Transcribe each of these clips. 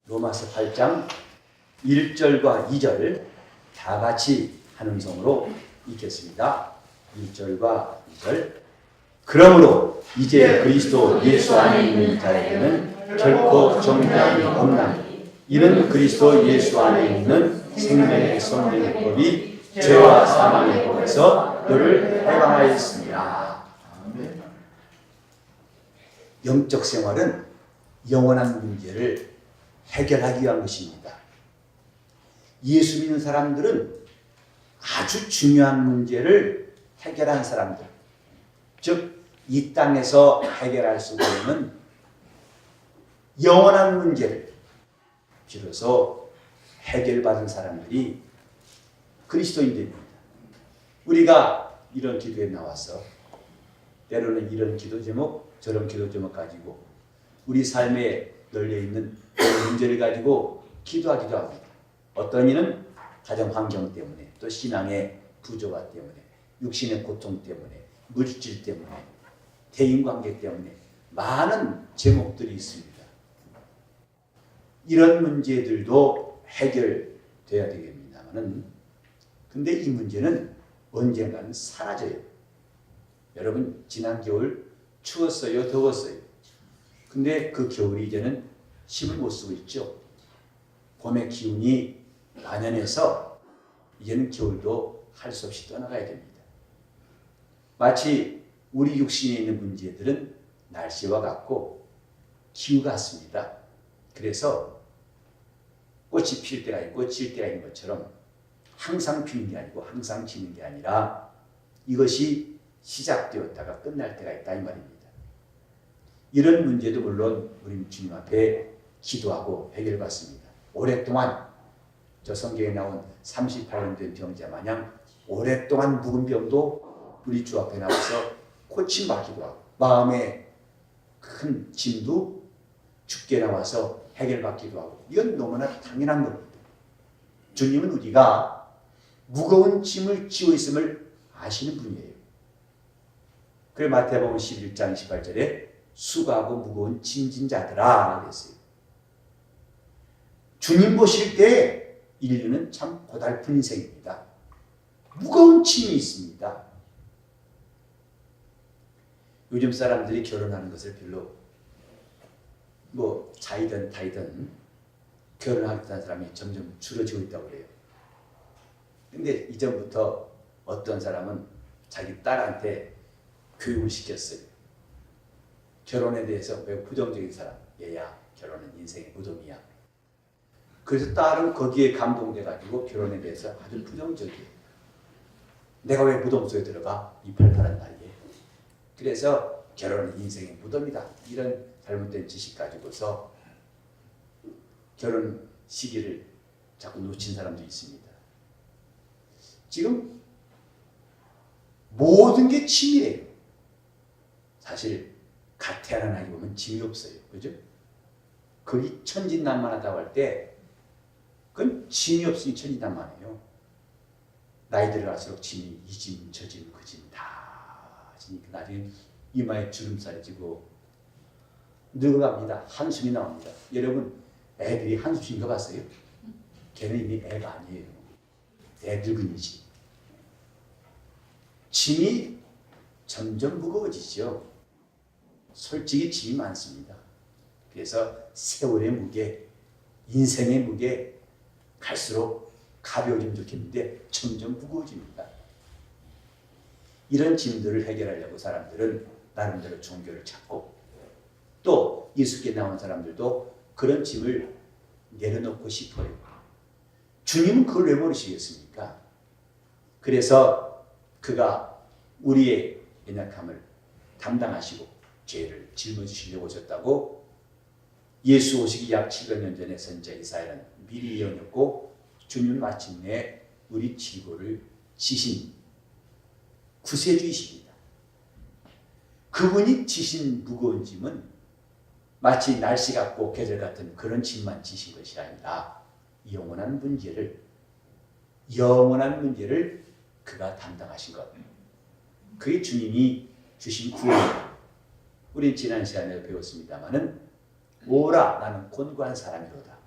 로마서 8장 1절과 2절 다 같이 한 음성으로 읽겠습니다. 1절과 2절. 그러므로 이제 그리스도 예수 안에 있는 자에게는 결코 정죄함이 없나니 이는 그리스도 예수 안에 있는 생명의 성령의 법이 죄와 사망의 법에서 너를 해방하였습니다. 영적 생활은 영원한 문제를 해결하기 위한 것입니다. 예수 믿는 사람들은 아주 중요한 문제를 해결한 사람들, 즉 이 땅에서 해결할 수 없는 영원한 문제를 비로소 해결받은 사람들이 그리스도인들입니다. 우리가 이런 기도에 나와서 때로는 이런 기도 제목, 저런 기도 제목 가지고 우리 삶에 널려있는 문제를 가지고 기도하기도 합니다. 어떤 이는 가정 환경 때문에, 또 신앙의 부조화 때문에, 육신의 고통 때문에, 물질 때문에, 대인관계 때문에 많은 제목들이 있습니다. 이런 문제들도 해결돼야 되겠습니다만 근데 이 문제는 언젠가는 사라져요. 여러분 지난 겨울 추웠어요? 더웠어요? 근데 그 겨울이 이제는 힘을 못 쓰고 있죠. 봄의 기운이 만연해서 이제는 겨울도 할 수 없이 떠나가야 됩니다. 마치 우리 육신에 있는 문제들은 날씨와 같고 기후 같습니다. 그래서 꽃이 필 때가 있고 질 때가 있는 것처럼 항상 피는 게 아니고 항상 지는 게 아니라 이것이 시작되었다가 끝날 때가 있다 이 말입니다. 이런 문제도 물론 우리 주님 앞에 기도하고 해결받습니다. 오랫동안 저 성경에 나온 38년 된 병자 마냥 오랫동안 묵은 병도 우리 주 앞에 나와서 고침받기도 하고 마음에 큰 짐도 죽게 나와서 해결받기도 하고 이건 너무나 당연한 겁니다. 주님은 우리가 무거운 짐을 지고 있음을 아시는 분이에요. 그래 마태복음 11장 28절에 수고하고 무거운 짐진 자들아 그랬어요. 주님 보실 때 인류는 참 고달픈 인생입니다. 무거운 짐이 있습니다. 요즘 사람들이 결혼하는 것을 별로 자이든 타이든 결혼하겠다는 사람이 점점 줄어지고 있다고 그래요. 근데 이전부터 어떤 사람은 자기 딸한테 교육을 시켰어요. 결혼에 대해서 매우 부정적인 사람. 얘야 결혼은 인생의 무덤이야. 그래서 딸은 거기에 감동돼가지고 결혼에 대해서 아주 부정적이에요. 내가 왜 무덤 속에 들어가? 이 팔팔한 나이에. 그래서 결혼은 인생의 무덤이다. 이런 잘못된 지식 가지고서 결혼 시기를 자꾸 놓친 사람도 있습니다. 지금 모든 게 짐이에요. 사실 갓 태어난 아이 보면 짐이 없어요. 그죠? 거기 천진난만하다고 할 때 그건 짐이 없으니 천진난만해요. 나이 들어갈수록 짐이 이 짐, 저 짐, 그 짐 다 지니까 나중에 이마에 주름살이 지고 늙어갑니다. 한숨이 나옵니다. 여러분 애들이 한숨 쉬는 거 봤어요? 걔는 이미 애가 아니에요. 애 늙은이지. 짐이 점점 무거워지죠. 솔직히 짐이 많습니다. 그래서 세월의 무게, 인생의 무게 갈수록 가벼워지면 좋겠는데 점점 무거워집니다. 이런 짐들을 해결하려고 사람들은 나름대로 종교를 찾고 또 예수께 나온 사람들도 그런 짐을 내려놓고 싶어요. 주님은 그걸 왜 모르시겠습니까? 그래서 그가 우리의 연약함을 담당하시고 죄를 짊어지시려고 오셨다고 예수 오시기 약 700년 전에 선지자 이사야는 미리 예언했고 주님은 마침내 우리 지고를 지신 구세주이십니다. 그분이 지신 무거운 짐은 마치 날씨 같고 계절 같은 그런 짐만 지신 것이 아니라 영원한 문제를 그가 담당하신 것. 그게 주님이 주신 구원입니다. 우린 지난 시간에 배웠습니다마는 오라 나는 곤고한 사람이로다.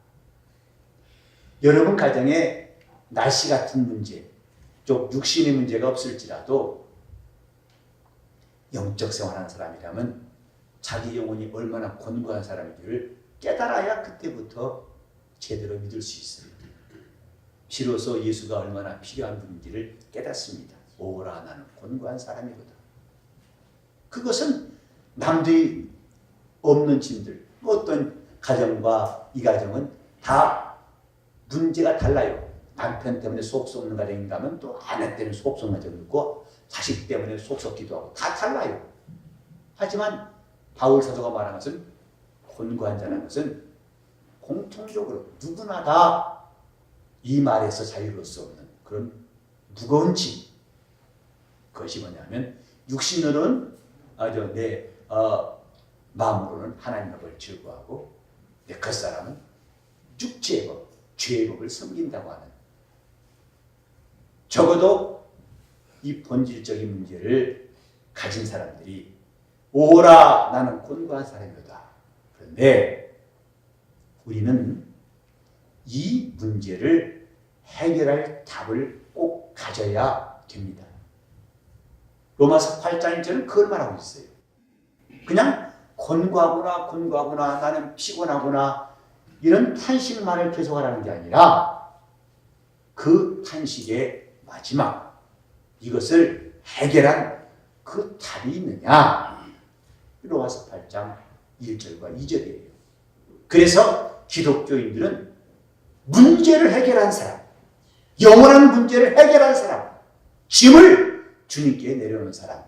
여러분 가정에 날씨 같은 문제, 쪽 육신의 문제가 없을지라도 영적 생활하는 사람이라면 자기 영혼이 얼마나 곤고한 사람인지를 깨달아야 그때부터 제대로 믿을 수 있어요. 비로소 예수가 얼마나 필요한 분인지를 깨닫습니다. 오라 나는 곤고한 사람이로다. 그것은 남들이 없는 짐들, 어떤 가정과 이 가정은 다 문제가 달라요. 남편 때문에 속 썩는 가정인가 하면 또 아내 때문에 속 썩는 가정이 있고 자식 때문에 속 썩기도 하고 다 달라요. 하지만 바울 사도가 말한 것은 곤고한 자라는 것은 공통적으로 누구나 다 이 말에서 자유로울 수 없는 그런 무거운 짐. 그것이 뭐냐면 육신으로는 내 마음으로는 하나님 법을 즐거워하고 내 겉사람은 육체의 법, 죄의 법을 섬긴다고 하는, 적어도 이 본질적인 문제를 가진 사람들이 오라 나는 곤고한 사람이다. 그런데 우리는 이 문제를 해결할 답을 꼭 가져야 됩니다. 로마서 8장 1절은 그걸 말하고 있어요. 그냥 곤고하구나 나는 피곤하구나 이런 탄식만을 계속하라는 게 아니라 그 탄식의 마지막, 이것을 해결한 그 답이 있느냐. 로마서 8장 1절과 2절이에요. 그래서 기독교인들은 문제를 해결한 사람, 영원한 문제를 해결한 사람, 짐을 주님께 내려놓은 사람.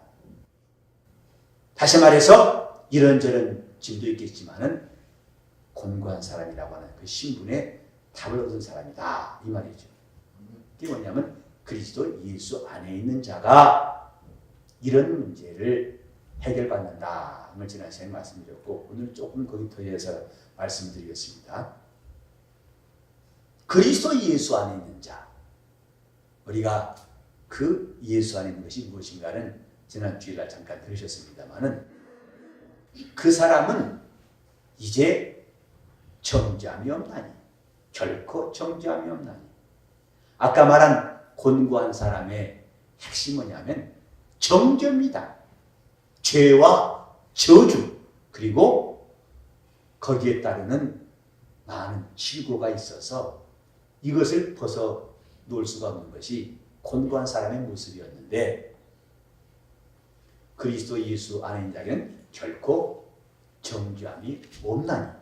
다시 말해서 이런저런 짐도 있겠지만은 곤고한 사람이라고 하는 그 신분에 답을 얻은 사람이다. 이 말이죠. 그게 뭐냐면 그리스도 예수 안에 있는 자가 이런 문제를 해결받는다. 오늘 지난 시간에 말씀드렸고 오늘 조금 거기 더해서 말씀드리겠습니다. 그리스도 예수 안에 있는 자, 우리가 그 예수 안에 있는 것이 무엇인가는 지난 주일날 잠깐 들으셨습니다마는 그 사람은 이제 정죄함이 없나니, 결코 정죄함이 없나니. 아까 말한 곤고한 사람의 핵심이 뭐냐면 정죄입니다. 죄와 저주, 그리고 거기에 따르는 많은 질고가 있어서 이것을 벗어놓을 수가 없는 것이 곤고한 사람의 모습이었는데 그리스도 예수 안에 있는 자에게는 결코 정죄함이 없나니.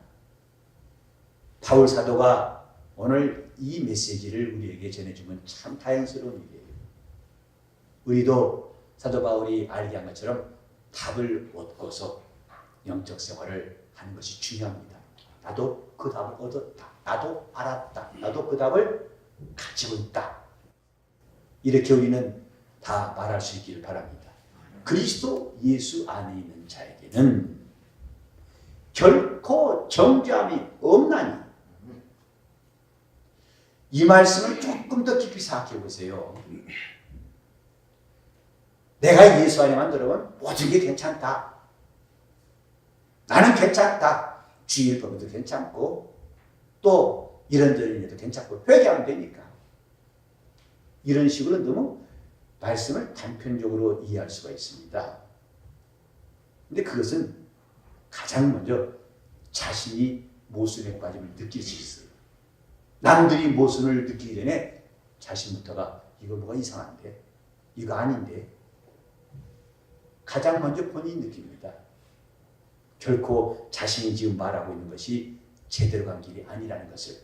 바울 사도가 오늘 이 메시지를 우리에게 전해주면 참 다행스러운 일이에요. 우리도 사도 바울이 알게 한 것처럼 답을 얻고서 영적 생활을 하는 것이 중요합니다. 나도 그 답을 얻었다. 나도 알았다. 나도 그 답을 가지고 있다. 이렇게 우리는 다 말할 수 있기를 바랍니다. 그리스도 예수 안에 있는 자에게는 결코 정죄함이 없나니. 이 말씀을 조금 더 깊이 생각해 보세요. 내가 예수 안에만 들어오면 모든 게 괜찮다. 나는 괜찮다. 주일법도 괜찮고 또 이런저런 일도 괜찮고 회개하면 되니까. 이런 식으로 너무 말씀을 단편적으로 이해할 수가 있습니다. 근데 그것은 가장 먼저 자신이 모순에 빠짐을 느낄 수 있어요. 남들이 모순을 느끼기 전에 자신부터가 이거 뭐가 이상한데? 이거 아닌데? 가장 먼저 본인이 느낍니다. 결코 자신이 지금 말하고 있는 것이 제대로 간 길이 아니라는 것을.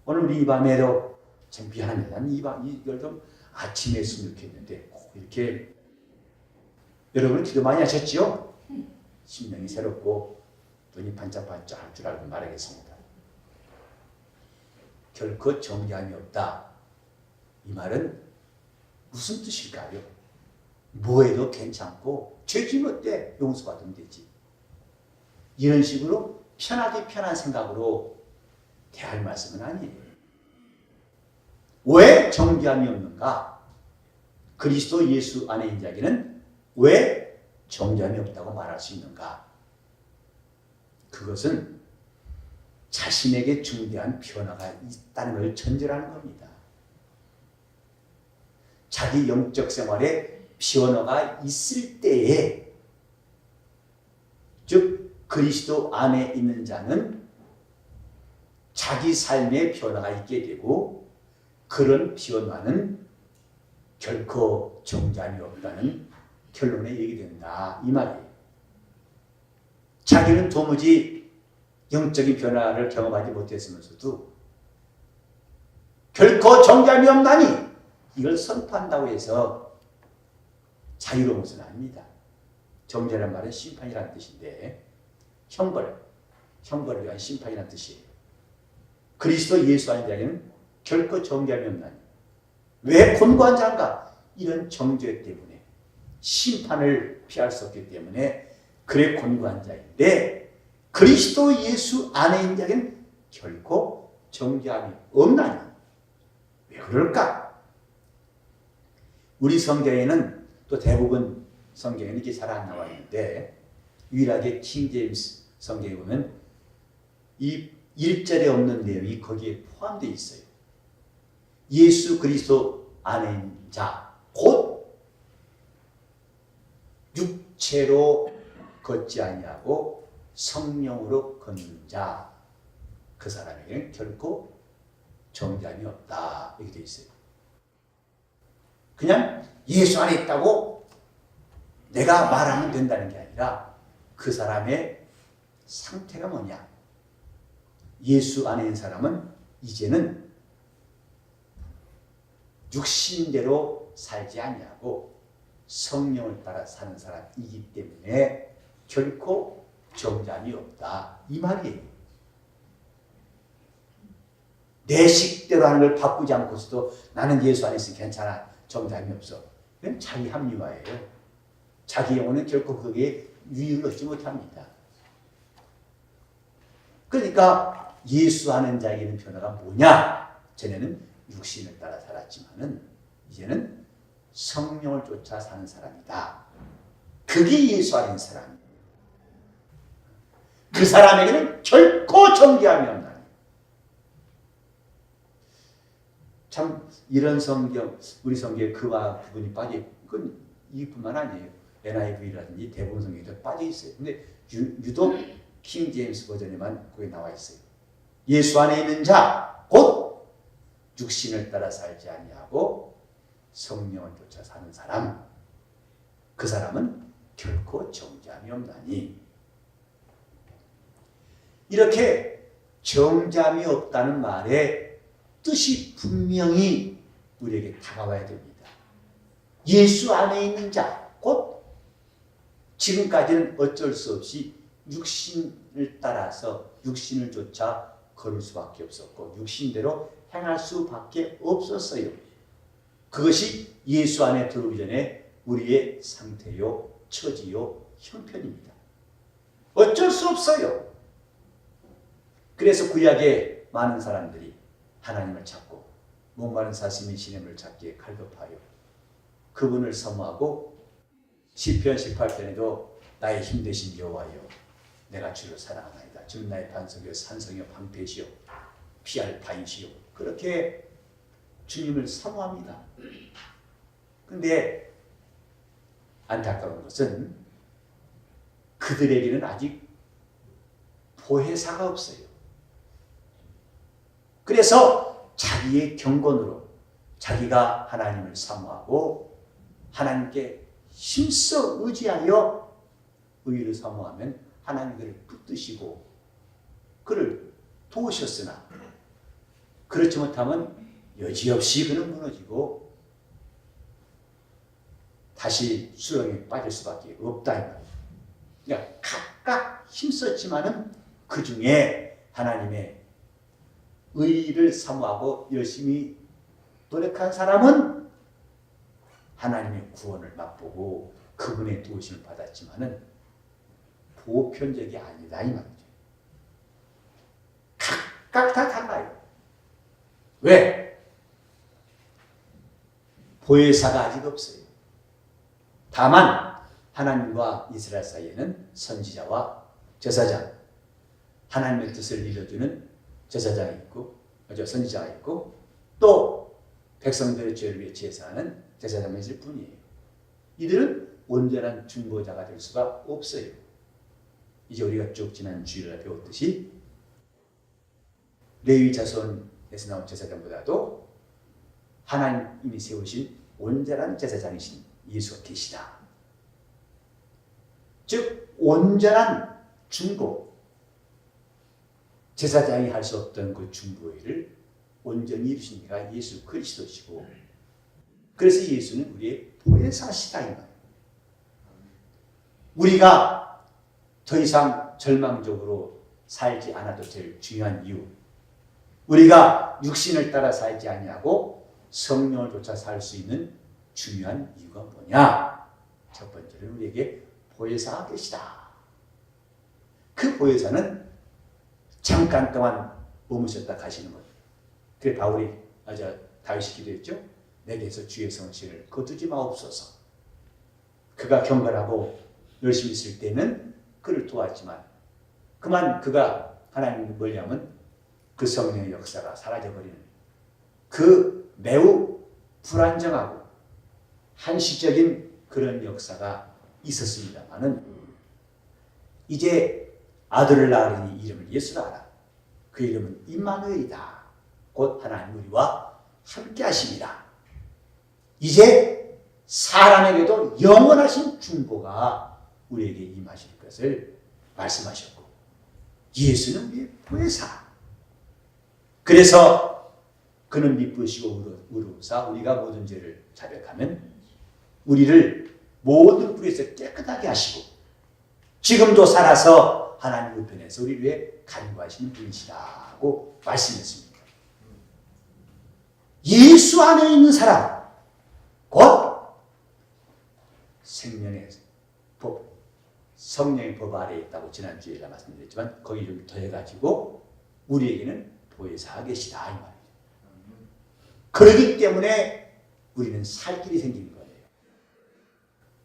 오늘 우리 이 밤에도 참 미안합니다. 난 이걸 좀 아침에 했으면 좋겠는데 꼭 이렇게 여러분 기도 많이 하셨지요? 심령이 새롭고 눈이 반짝반짝 할 줄 알고 말하겠습니다. 결코 정죄함이 없다. 이 말은 무슨 뜻일까요? 뭐해도 괜찮고 죄지면 어때? 용서받으면 되지. 이런 식으로 편한 생각으로 대할 말씀은 아니에요. 왜 정죄함이 없는가? 그리스도 예수 안에 있는 자에게는 왜 정죄함이 없다고 말할 수 있는가? 그것은 자신에게 중대한 변화가 있다는 걸 전제하는 겁니다. 자기 영적 생활에 변화가 있을 때에, 즉 그리스도 안에 있는 자는 자기 삶에 변화가 있게 되고 그런 변화는 결코 정잠이 없다는 결론에 이르게 된다, 이 말이에요. 자기는 도무지 영적인 변화를 경험하지 못했으면서도 결코 정잠이 없나니 이걸 선포한다고 해서 자유로운 것은 아닙니다. 정죄란 말은 심판이라는 뜻인데 형벌을 위한 심판이라는 뜻이에요. 그리스도 예수 안에 자에게는 결코 정죄함이 없나니. 왜 곤고한 자인가? 이런 정죄 때문에, 심판을 피할 수 없기 때문에 그래 곤고한 자인데 그리스도 예수 안에 있는 자에게는 결코 정죄함이 없나니. 왜 그럴까? 우리 성경에는, 또 대부분 성경에는 이게 잘 안 나와 있는데 유일하게 킹 제임스 성경에 보면 이 1절에 없는 내용이 거기에 포함되어 있어요. 예수 그리스도 안에 있는 자, 곧 육체로 걷지 아니하고 성령으로 걷는 자, 그 사람에게는 결코 정죄함이 없다, 이렇게 되어 있어요. 그냥 예수 안에 있다고 내가 말하면 된다는 게 아니라 그 사람의 상태가 뭐냐. 예수 안에 있는 사람은 이제는 육신대로 살지 아니하고 성령을 따라 사는 사람이기 때문에 결코 정죄함이 없다, 이 말이에요. 내 식대로 하는 걸 바꾸지 않고서도 나는 예수 안에 있으니 괜찮아, 정죄함이 없어. 그건 자기 합리화예요. 자기 영혼은 결코 거기에 유익을 얻지 못합니다. 그러니까 예수 아는 자에게는 변화가 뭐냐? 전에는 육신을 따라 살았지만은 이제는 성령을 쫓아 사는 사람이다. 그게 예수 아는 사람이에요. 그 사람에게는 결코 정죄함이 없다. 참 이런 성경, 우리 성경에 그와 그분이 빠져, 그건 이뿐만 아니에요. NIV라든지 대부분 성경에도 빠져 있어요. 근데 유독 킹 제임스 버전에만 거기 나와 있어요. 예수 안에 있는 자, 곧 육신을 따라 살지 아니하고 성령을 쫓아 사는 사람, 그 사람은 결코 정죄함이 없나니. 이렇게 정죄함이 없다는 말에 뜻이 분명히 우리에게 다가와야 됩니다. 예수 안에 있는 자, 곧 지금까지는 어쩔 수 없이 육신을 따라서 육신을 쫓아 걸을 수밖에 없었고 육신대로 행할 수밖에 없었어요. 그것이 예수 안에 들어오기 전에 우리의 상태요, 처지요, 형편입니다. 어쩔 수 없어요. 그래서 구약의 많은 사람들이 하나님을 찾고 목마른 사슴이 시냇물을 찾기에 갈급하여 그분을 사모하고 시편 18편에도 나의 힘 되신 여호와여 내가 주를 사랑하나이다. 주는 나의 반석이요 산성이요 방패시요 피할 바위시요, 그렇게 주님을 사모합니다. 그런데 안타까운 것은 그들에게는 아직 보혜사가 없어요. 그래서 자기의 경건으로 자기가 하나님을 사모하고 하나님께 힘써 의지하여 의를 사모하면 하나님 그를 붙드시고 그를 도우셨으나 그렇지 못하면 여지없이 그는 무너지고 다시 수렁에 빠질 수밖에 없다, 이 말이에요. 그러니까 각각 힘썼지만은 그 중에 하나님의 의를 사모하고 열심히 노력한 사람은 하나님의 구원을 맛보고 그분의 도우심을 받았지만은 보편적이 아니다, 이 말이죠. 각각 다 달라요. 왜? 보혜사가 아직 없어요. 다만 하나님과 이스라엘 사이에는 선지자와 제사장, 하나님의 뜻을 이뤄주는 제사장이 있고, 선지자가 있고, 또 백성들의 죄를 위해 제사하는 제사장이 있을 뿐이에요. 이들은 온전한 중보자가 될 수가 없어요. 이제 우리가 쭉 지난 주일에 배웠듯이 레위 자손에서 나온 제사장보다도 하나님이 세우신 온전한 제사장이신 예수가 계시다. 즉 온전한 중보, 제사장이 할 수 없던 그 중보의 일을 온전히 이루신 이가 예수 그리스도시고, 그래서 예수는 우리의 보혜사시다 이 말이에요. 우리가 더 이상 절망적으로 살지 않아도 될 중요한 이유, 우리가 육신을 따라 살지 아니하고 성령을 쫓아 살 수 있는 중요한 이유가 뭐냐? 첫 번째는 우리에게 보혜사가 계시다. 그 보혜사는 잠깐 동안 머무셨다 가시는 거예요. 그래 바울이 다윗이 기도했죠. 내게서 주의 성실을 거두지 마옵소서. 그가 경건하고 열심히 있을 때는 그를 도왔지만 그만 그가 하나님을 멀리하면 그 성령의 역사가 사라져버리는 그 매우 불안정하고 한시적인 그런 역사가 있었습니다마는 이제 아들을 낳으니 이름을 예수라 하라. 그 이름은 임마누엘이다. 곧 하나님 우리와 함께 하십니다. 이제 사람에게도 영원하신 중보가 우리에게 임하실 것을 말씀하셨고, 예수는 우리의 보혜사. 그래서 그는 미쁘시고 의로우사 우리가 모든 죄를 자백하면 우리를 모든 불에서 깨끗하게 하시고 지금도 살아서 하나님 우편에서 우리 위해 간구하시는 분이시라고 말씀했습니다. 예수 안에 있는 사람, 곧 생명의 법, 성령의 법 아래에 있다고 지난주에 말씀드렸지만 거기 좀 더해가지고 우리에게는 보혜사가 계시다 이 말이에요. 그렇기 때문에 우리는 살 길이 생기는 거예요.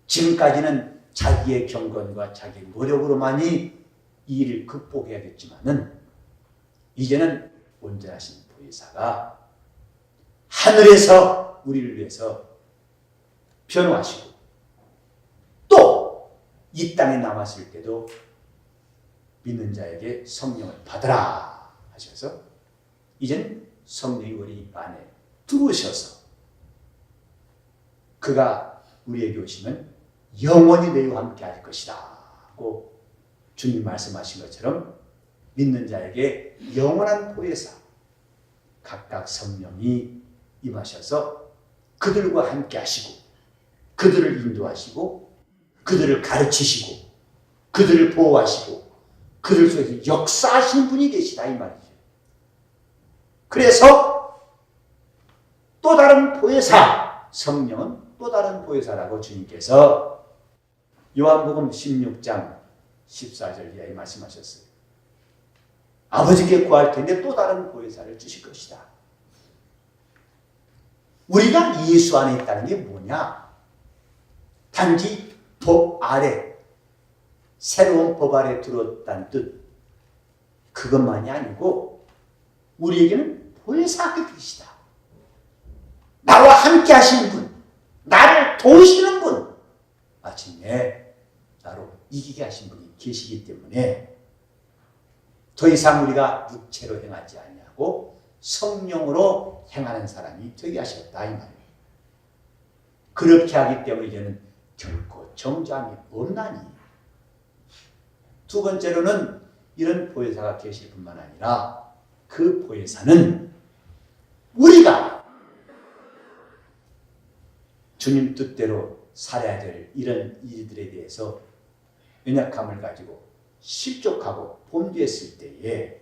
지금까지는 자기의 경건과 자기의 노력으로만이 이 일을 극복해야겠지만은 이제는 온전하신 보혜사가 하늘에서 우리를 위해서 변호하시고 또 이 땅에 남았을 때도 믿는 자에게 성령을 받으라 하셔서 이제는 성령이 우리 안에 들어오셔서 그가 우리에게 오시면 영원히 너희와 함께 할 것이다 하고 주님 말씀하신 것처럼 믿는 자에게 영원한 보혜사 각각 성령이 임하셔서 그들과 함께 하시고 그들을 인도하시고 그들을 가르치시고 그들을 보호하시고 그들 속에서 역사하시는 분이 계시다 이 말이죠. 그래서 또 다른 보혜사, 성령은 또 다른 보혜사라고 주님께서 요한복음 16장 14절 이하에 말씀하셨어요. 아버지께 구할 텐데 또 다른 보혜사를 주실 것이다. 우리가 예수 안에 있다는 게 뭐냐? 단지 법 아래, 새로운 법 아래 들어왔다는 뜻, 그것만이 아니고 우리에게는 보혜사가 계시다. 나와 함께 하시는 분, 나를 도우시는 분, 마침내 나로 이기게 하신 분이 계시기 때문에 더 이상 우리가 육체로 행하지 아니하고 성령으로 행하는 사람이 되게 하셨다 이 말이에요. 그렇게 하기 때문에 이제는 결코 정죄함이 없나니. 두 번째로는 이런 보혜사가 계실 뿐만 아니라 그 보혜사는 우리가 주님 뜻대로 살아야 될 이런 일들에 대해서 연약함을 가지고 실족하고 범죄했을 때에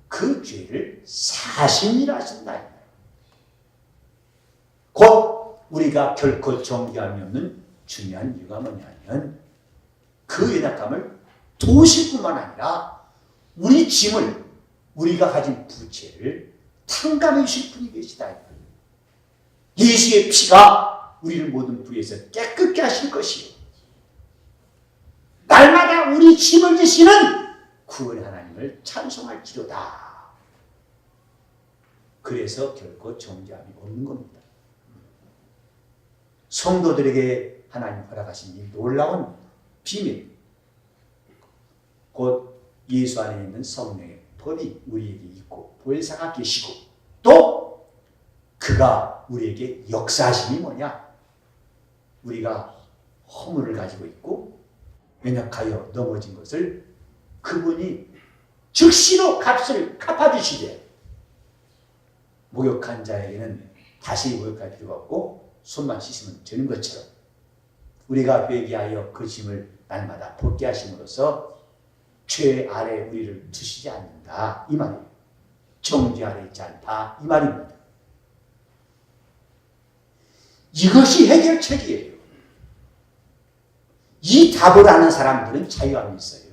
그 죄를 사심이라 하신다. 곧 우리가 결코 정죄함이 없는 중요한 이유가 뭐냐면 그 연약함을 도우실 뿐만 아니라 우리 짐을, 우리가 가진 부채를 탕감해 주실 분이 계시다. 예수의 피가 우리를 모든 불의에서 깨끗게 하실 것이요 날마다 우리 짐을 지시는 구원의 하나님을 찬송할지로다. 그래서 결코 정죄함이 없는 겁니다. 성도들에게 하나님 허락하신 이 놀라운 비밀, 곧 예수 안에 있는 성령의 법이 우리에게 있고 보혜사가 계시고 또 그가 우리에게 역사하심이 뭐냐? 우리가 허물을 가지고 있고 연약하여 넘어진 것을 그분이 즉시로 값을 갚아주시되 목욕한 자에게는 다시 목욕할 필요가 없고 손만 씻으면 되는 것처럼 우리가 회개하여 그 짐을 날마다 벗게 하심으로써 죄 아래 우리를 두시지 않는다 이 말이에요. 정죄 아래 있지 않다 이 말입니다. 이것이 해결책이에요. 이 답을 아는 사람들은 자유함이 있어요.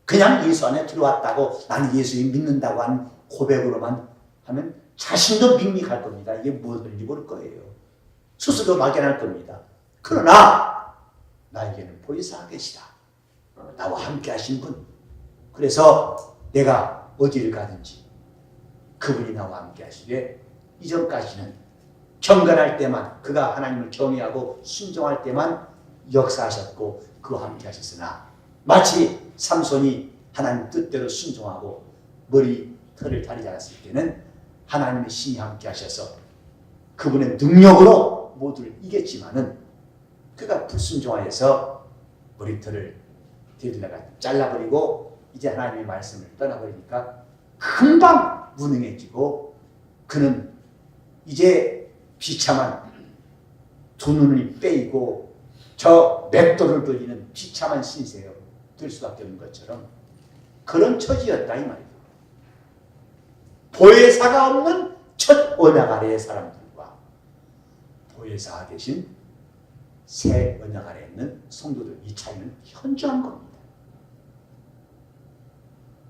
그냥 예수 안에 들어왔다고 나는 예수님 믿는다고 하는 고백으로만 하면 자신도 밍밍할 겁니다. 이게 무엇인지 모를 거예요. 스스로 막연할 겁니다. 그러나 나에게는 보혜사가 계시다. 나와 함께 하신 분. 그래서 내가 어디를 가든지 그분이 나와 함께 하시되 이전까지는 경건할 때만 그가 하나님을 경외하고 순종할 때만 역사하셨고 그와 함께 하셨으나 마치 삼손이 하나님 뜻대로 순종하고 머리털을 가리지 않았을 때는 하나님의 신이 함께 하셔서 그분의 능력으로 모두를 이겼지만은 그가 불순종하여서 머리털을 데들다가 잘라버리고 이제 하나님의 말씀을 떠나버리니까 금방 무능해지고 그는 이제 비참한 두 눈이 빼이고 저 맷돌을 돌리는 비참한 신세요 될 수밖에 없는 것처럼 그런 처지였다 이 말이에요. 보혜사가 없는 첫 언약 아래의 사람들과 보혜사가 계신 새 언약 아래에 있는 성도들 이 차이는 현저한 겁니다.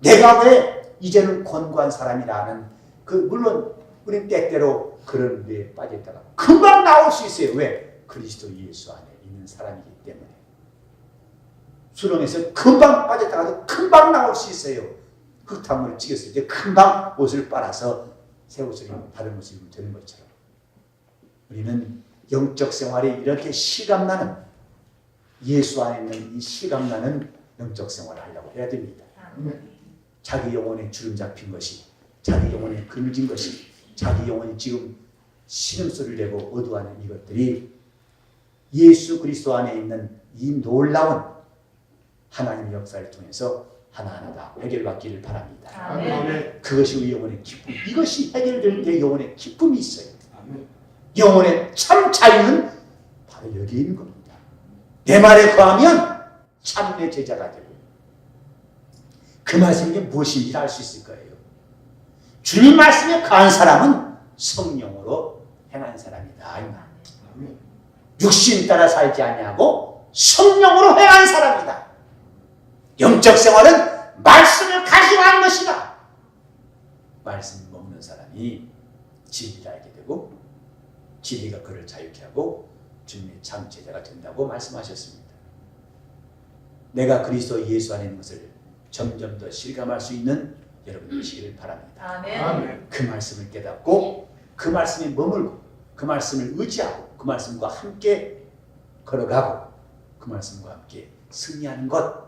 내가 왜 이제는 권고한 사람이라는 물론 우린 때때로 그런 데에 빠졌다가 금방 나올 수 있어요. 왜? 그리스도 예수 안에 있는 사람이기 때문에. 수렁에서 금방 빠졌다가도 금방 나올 수 있어요. 흙탕물을 찌겼을 때 금방 옷을 빨아서 새 옷을 입고 다른 옷을 입으면 되는 것처럼 우리는 영적 생활에 이렇게 실감나는 예수 안에 있는 이 실감나는 영적 생활을 하려고 해야 됩니다. 자기 영혼에 주름 잡힌 것이 자기 영혼에 그늘진 것이 자기 영혼이 지금 신음소리를 내고 어두워하는 이것들이 예수 그리스도 안에 있는 이 놀라운 하나님의 역사를 통해서 하나하나 다 해결받기를 바랍니다. 아멘. 그것이 우리 영혼의 기쁨. 이것이 해결될 때 영혼의 기쁨이 있어요. 아멘. 영혼의 참 자유는 바로 여기에 있는 겁니다. 내 말에 거하면 참내 제자가 되고 그 말씀이 무엇인지 알 수 있을 거예요. 주님 말씀에 거한 사람은 성령으로 행한 사람이다. 아멘. 육신 따라 살지 아니하고 성령으로 행한 사람이다. 영적 생활은 말씀을 가지고 하는 것이다. 말씀을 먹는 사람이 진리를 알게 되고 진리가 그를 자유케 하고 주님의 참 제자가 된다고 말씀하셨습니다. 내가 그리스도 예수 안에 있는 것을 점점 더 실감할 수 있는 여러분이시기를 바랍니다. 아멘. 그 말씀을 깨닫고 그 말씀에 머물고 그 말씀을 의지하고 그 말씀과 함께 걸어가고 그 말씀과 함께 승리하는 것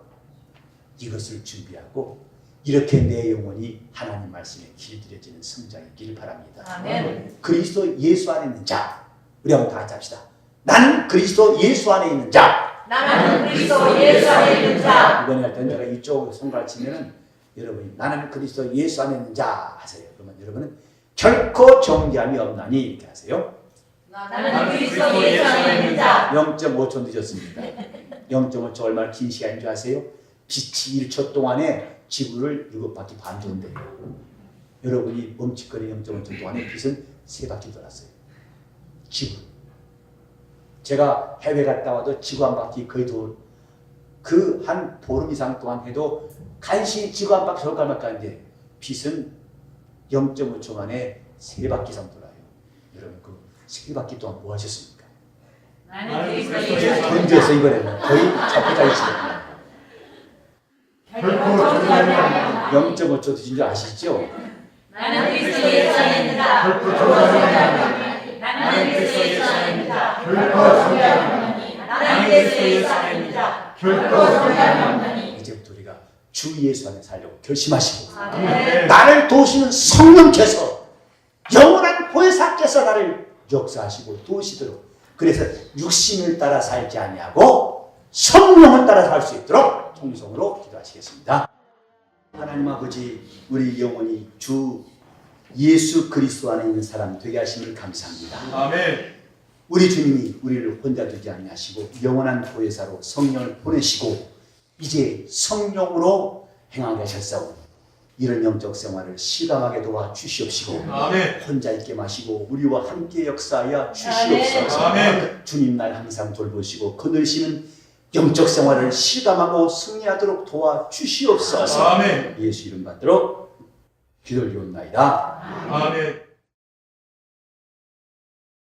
이것을 준비하고 이렇게 내 영혼이 하나님 말씀에 길들여지는 성장이 있기를 바랍니다. 아멘. 그리스도 예수 안에 있는 자 우리 한번 다 같이 합시다. 나는 그리스도 예수 안에 있는 자. 나는 그리스도 예수 안에 있는 자. 이번에 할 때는 제가 이쪽 손가락 치면은 여러분이 나는 그리스도 예수 안에 있는 자 하세요. 그러면 여러분은 결코 정죄함이 없나니 이렇게 하세요. 나는 그리스도 예수 안에 있는 자. 0.5초 늦었습니다. 0.5초 얼마나 긴 시간인 줄 아세요? 빛이 1초 동안에 지구를 7바퀴 반 돈대요. 여러분이 멈칫거리는 0.5초 동안에 빛은 3바퀴 돌았어요. 지구. 제가 해외 갔다 와도 지구 한 바퀴 거의 그 한 보름 이상 동안 해도 간신히 지구 한 바퀴 돌까 말까 하는데 빛은 0.5초 만에 3바퀴 이상 돌아요. 여러분 그 3바퀴 동안 뭐 하셨습니까? 나는 그리스도 예수 안에 있는 자. 경주에서 이번에는 거의 잡고 자있습니다. 결코 0.5초 드신 줄 아시죠? 나는 그리스도 예수 안에입니다. 나는 그리스도 예수 안에입니다. 나는 그리스도 예수 안에입니다. 이제부터 우리가 주 예수 안에 살려고 결심하시고 아멘. 나를 도우시는 성령께서 영원한 보혜사께서 나를 역사하시고 도우시도록 그래서 육신을 따라 살지 아니하고 성령을 따라 살 수 있도록 통성으로 기도하시겠습니다. 하나님 아버지 우리 영혼이 주 예수 그리스도 안에 있는 사람 되게 하심을 감사합니다. 아멘. 우리 주님이 우리를 혼자 두지 아니하시고 영원한 보혜사로 성령을 보내시고 이제 성령으로 행하게 하셨사오니 이런 영적 생활을 실감하게 도와 주시옵시고 아멘. 혼자 있게 마시고 우리와 함께 역사하여 주시옵소서. 아멘. 주님 날 항상 돌보시고 거느리시는 영적 생활을 실감하고 승리하도록 도와 주시옵소서. 아멘. 예수 이름 받도록 기도를 드리옵나이다. 아멘.